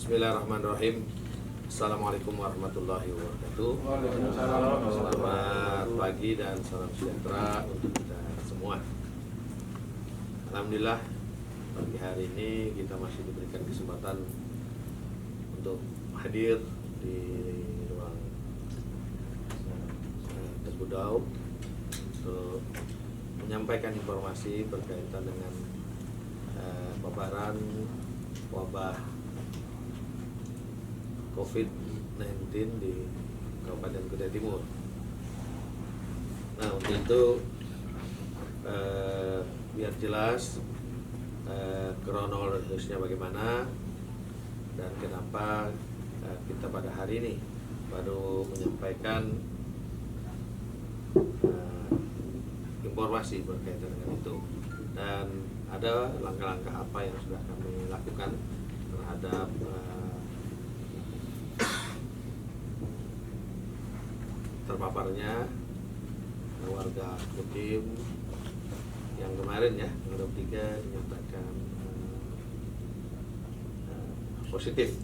Bismillahirrahmanirrahim. Assalamualaikum warahmatullahi wabarakatuh. Selamat pagi dan salam sejahtera untuk kita semua. Alhamdulillah pagi hari ini kita masih diberikan kesempatan untuk hadir di ruang Tasbudau untuk menyampaikan informasi berkaitan dengan paparan wabah COVID-19 di Kabupaten Kutai Timur. Nah, untuk itu biar jelas kronologisnya bagaimana dan kenapa kita pada hari ini baru menyampaikan informasi berkaitan dengan itu, dan ada langkah-langkah apa yang sudah kami lakukan terhadap terpaparnya warga Kutim yang kemarin ya, yang 23 dinyatakan positif.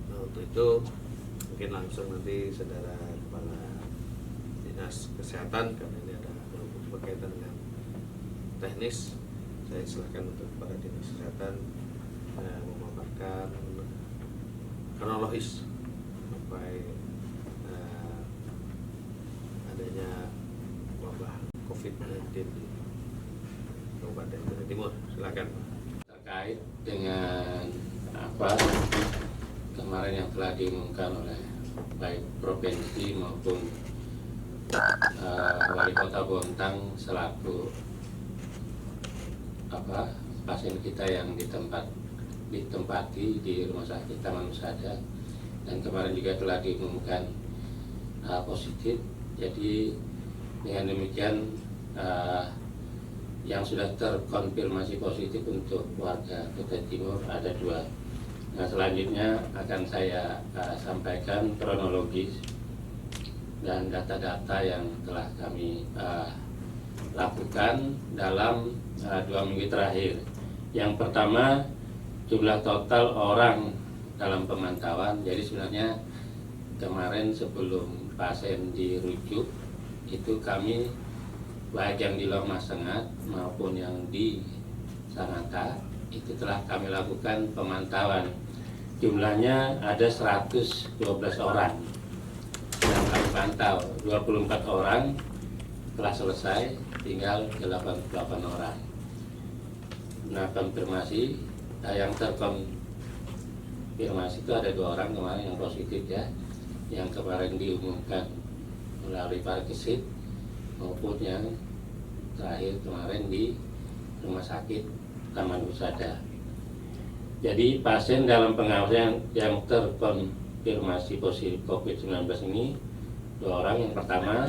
Nah, untuk itu mungkin langsung nanti saudara kepala dinas kesehatan, karena ini ada berkaitan dengan teknis, saya silakan untuk kepala dinas kesehatan memaparkan kronologis sampai adanya wabah COVID-19 di Kabupaten Kutai Timur. Silakan. Terkait dengan apa kemarin yang telah diumumkan oleh baik provinsi maupun wali kota Bontang selaku pasien kita yang ditempati di rumah sakit Taman Husada, dan kemarin juga telah diumumkan positif. Jadi dengan demikian yang sudah terkonfirmasi positif untuk warga Kutai Timur ada 2. Nah, selanjutnya akan saya sampaikan kronologis dan data-data yang telah kami lakukan dalam 2 minggu terakhir. Yang pertama, jumlah total orang dalam pemantauan. Jadi sebenarnya kemarin sebelum pasien dirujuk itu kami baik yang di Longmas Sengat maupun yang di Sangatta itu telah kami lakukan pemantauan. Jumlahnya ada 112 orang yang kami pantau. 24 orang telah selesai, tinggal 88 orang. Nah, konfirmasi yang terkonfirmasi itu ada 2 orang kemarin yang positif ya, yang kemarin diumumkan melalui parkesit maupun yang terakhir kemarin di rumah sakit Taman Husada. Jadi pasien dalam pengawasan yang terkonfirmasi positif COVID-19 ini 2 orang. Yang pertama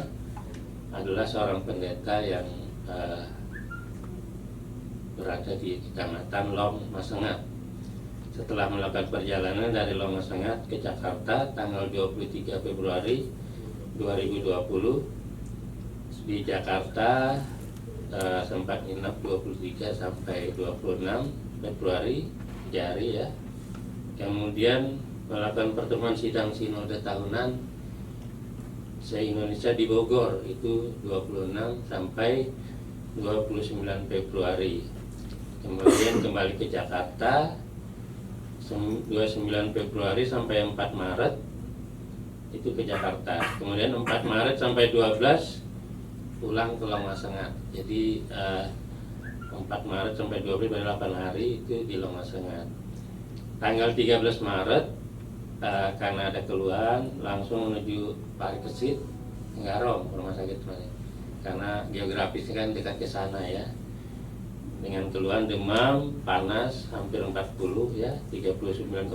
adalah seorang pendeta yang berada di Kecamatan Longmas Sengat. Setelah melakukan perjalanan dari Longmas Sengat ke Jakarta tanggal 23 Februari 2020, di Jakarta sempat nginep 23 sampai 26 Februari Jari ya. Kemudian melakukan pertemuan sidang sinode tahunan se-Indonesia di Bogor itu 26 sampai 29 Februari. Kemudian kembali ke Jakarta 29 Februari sampai 4 Maret itu ke Jakarta. Kemudian 4 Maret sampai 12 pulang ke Longmas Sengat. Jadi 4 Maret sampai 12 pada 8 hari itu di Longmas Sengat. Tanggal 13 Maret karena ada keluhan langsung menuju Parikesit Nggarong, rumah sakit mana? Karena geografisnya kan dekat ke sana ya. Dengan keluhan demam, panas hampir 40 ya, 39,9.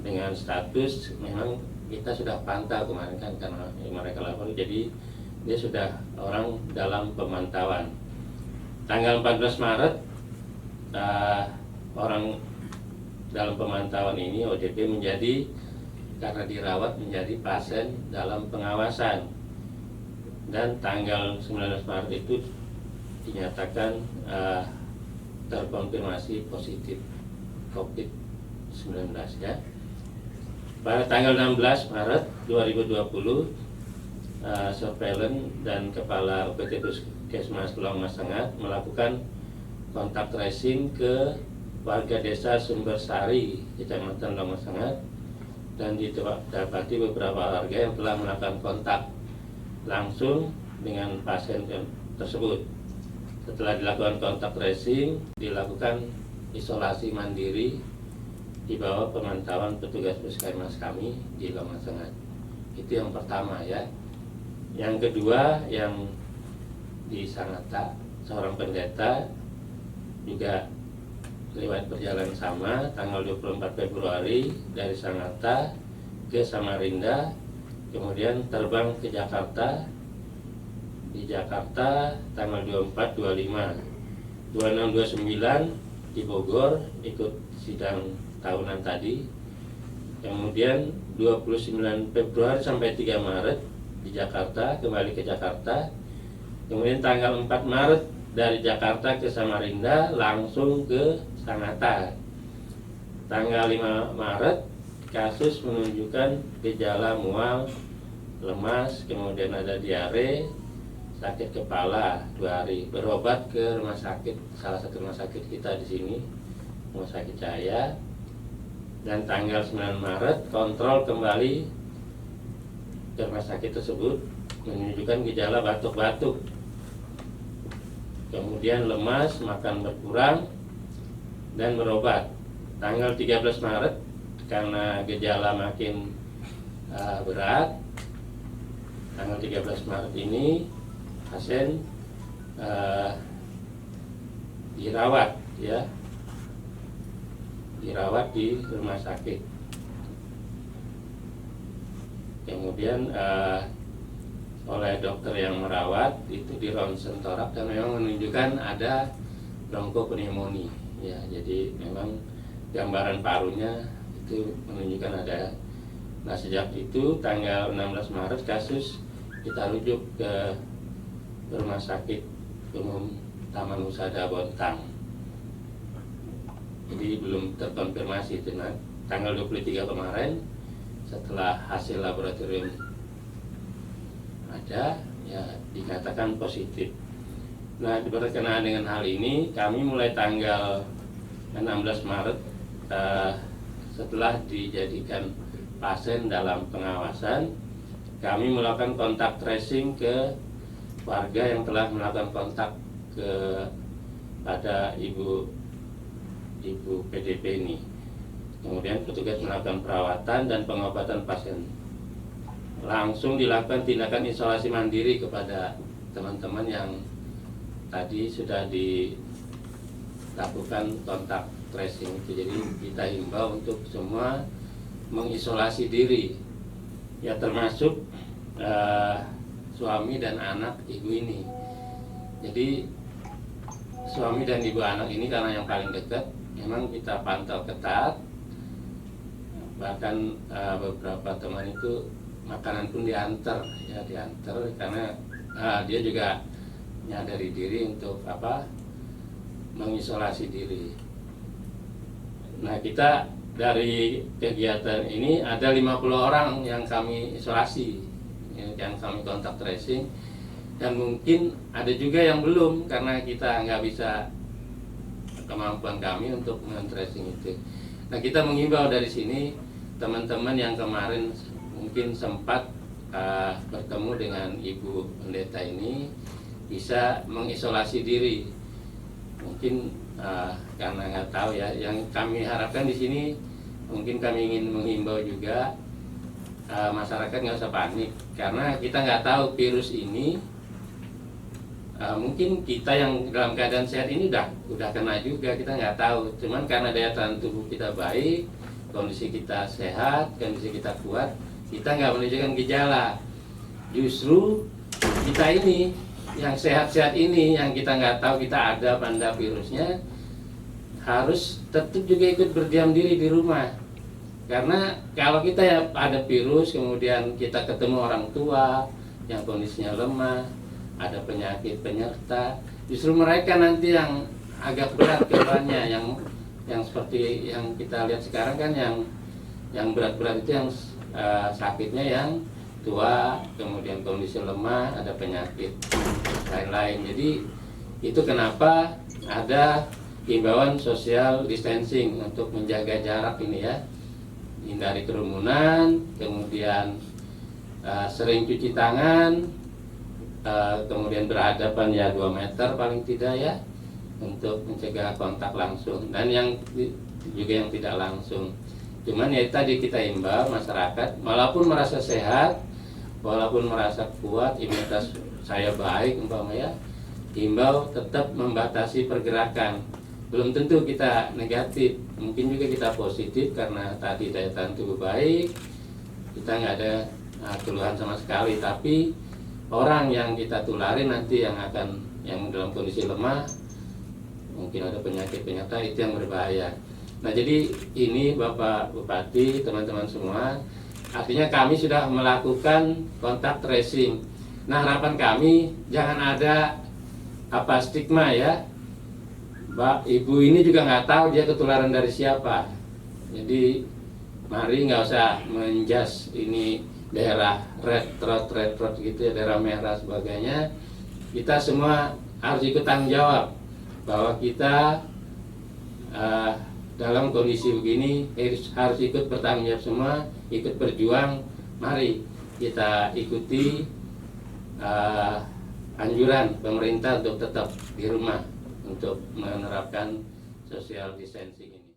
Dengan status memang kita sudah pantau kemarin kan karena mereka lapor, jadi dia sudah orang dalam pemantauan. Tanggal 14 Maret orang dalam pemantauan ini ODP menjadi, karena dirawat menjadi pasien dalam pengawasan. Dan tanggal 19 Maret itu dinyatakan terkonfirmasi positif COVID-19. ya. Pada tanggal 16 Maret 2020, surveillance dan Kepala UPT Puskesmas Longas Sengat melakukan kontak tracing ke warga desa Sumbersari, Kecamatan Longas Sengat, dan didapati beberapa warga yang telah melakukan kontak langsung dengan pasien tersebut. Setelah dilakukan kontak tracing, dilakukan isolasi mandiri di bawah pemantauan petugas puskesmas kami di Longas Sengat. Itu yang pertama ya. Yang kedua, yang di Sangatta, seorang pendeta juga lewat perjalanan sama tanggal 24 Februari dari Sangatta ke Samarinda, kemudian terbang ke Jakarta. Di Jakarta tanggal 24, 25, 26, 29 di Bogor ikut sidang tahunan tadi. Kemudian 29 Februari sampai 3 Maret di Jakarta, kembali ke Jakarta. Kemudian tanggal 4 Maret dari Jakarta ke Samarinda langsung ke Sangatta. Tanggal 5 Maret kasus menunjukkan gejala mual, lemas, kemudian ada diare, sakit kepala 2 hari. Berobat ke rumah sakit, salah satu rumah sakit kita di sini, Rumah Sakit Cahaya. Dan tanggal 9 Maret kontrol kembali ke rumah sakit tersebut, menunjukkan gejala batuk-batuk, kemudian lemas, makan berkurang, dan berobat. Tanggal 13 Maret karena gejala makin berat, tanggal 13 Maret ini pasien dirawat ya, dirawat di rumah sakit. Kemudian oleh dokter yang merawat itu di ronsen torak dan memang menunjukkan ada bronkopneumonia ya. Jadi memang gambaran parunya itu menunjukkan ada. Nah, sejak itu tanggal 16 Maret kasus kita rujuk ke Rumah Sakit Umum Taman Husada Bontang. Jadi belum terkonfirmasi itu. Nah, tanggal 23 kemarin setelah hasil laboratorium ada, ya dikatakan positif. Nah, berkenaan dengan hal ini, kami mulai tanggal 16 Maret setelah dijadikan pasien dalam pengawasan, kami melakukan kontak tracing ke warga yang telah melakukan kontak pada ibu PDP ini. Kemudian petugas melakukan perawatan dan pengobatan pasien. Langsung dilakukan tindakan isolasi mandiri kepada teman-teman yang tadi sudah dilakukan kontak tracing itu. Jadi kita himbau untuk semua mengisolasi diri, ya termasuk suami dan anak ibu ini. Jadi suami dan ibu anak ini karena yang paling dekat memang kita pantau ketat. Bahkan beberapa teman itu makanan pun diantar karena dia juga menyadari diri untuk mengisolasi diri. Nah, kita dari kegiatan ini ada 50 orang yang kami isolasi, yang kami kontak tracing, dan mungkin ada juga yang belum karena kita nggak bisa, kemampuan kami untuk men-tracing itu. Nah, kita mengimbau dari sini teman-teman yang kemarin mungkin sempat bertemu dengan Ibu Pendeta ini bisa mengisolasi diri. Mungkin karena nggak tahu ya, yang kami harapkan di sini mungkin kami ingin menghimbau juga masyarakat nggak usah panik karena kita nggak tahu virus ini. Mungkin kita yang dalam keadaan sehat ini udah kena juga, kita nggak tahu. Cuman karena daya tahan tubuh kita baik, kondisi kita sehat, kondisi kita kuat, kita nggak menunjukkan gejala. Justru kita ini yang sehat-sehat ini, yang kita nggak tahu kita ada pada virusnya, harus tetap juga ikut berdiam diri di rumah. Karena kalau kita ya ada virus, kemudian kita ketemu orang tua yang kondisinya lemah, ada penyakit penyerta, justru mereka nanti yang agak berat kebanyakan, yang yang seperti yang kita lihat sekarang kan yang berat-berat itu yang sakitnya yang tua, kemudian kondisi lemah, ada penyakit lain-lain. Jadi itu kenapa ada himbauan social distancing untuk menjaga jarak ini ya, hindari kerumunan, kemudian sering cuci tangan, kemudian berhadapan ya 2 meter paling tidak ya, untuk mencegah kontak langsung, dan yang juga yang tidak langsung. Cuman ya tadi kita imbau masyarakat, walaupun merasa sehat, walaupun merasa kuat, imunitas saya baik umpamanya, imbau tetap membatasi pergerakan. Belum tentu kita negatif, mungkin juga kita positif karena tadi daya tahan tubuh baik, kita nggak ada keluhan sama sekali. Tapi orang yang kita tulari nanti yang dalam kondisi lemah, mungkin ada penyakit-penyakit itu yang berbahaya. Nah, jadi ini Bapak Bupati, teman-teman semua, artinya kami sudah melakukan kontak tracing. Nah, harapan kami jangan ada stigma ya. Mbak, ibu ini juga nggak tahu dia ketularan dari siapa. Jadi mari nggak usah menjas ini daerah red throat gitu ya, daerah merah sebagainya. Kita semua harus ikut tanggung jawab bahwa kita dalam kondisi begini harus ikut bertanggung jawab semua, ikut berjuang. Mari kita ikuti anjuran pemerintah untuk tetap di rumah untuk menerapkan social distancing ini.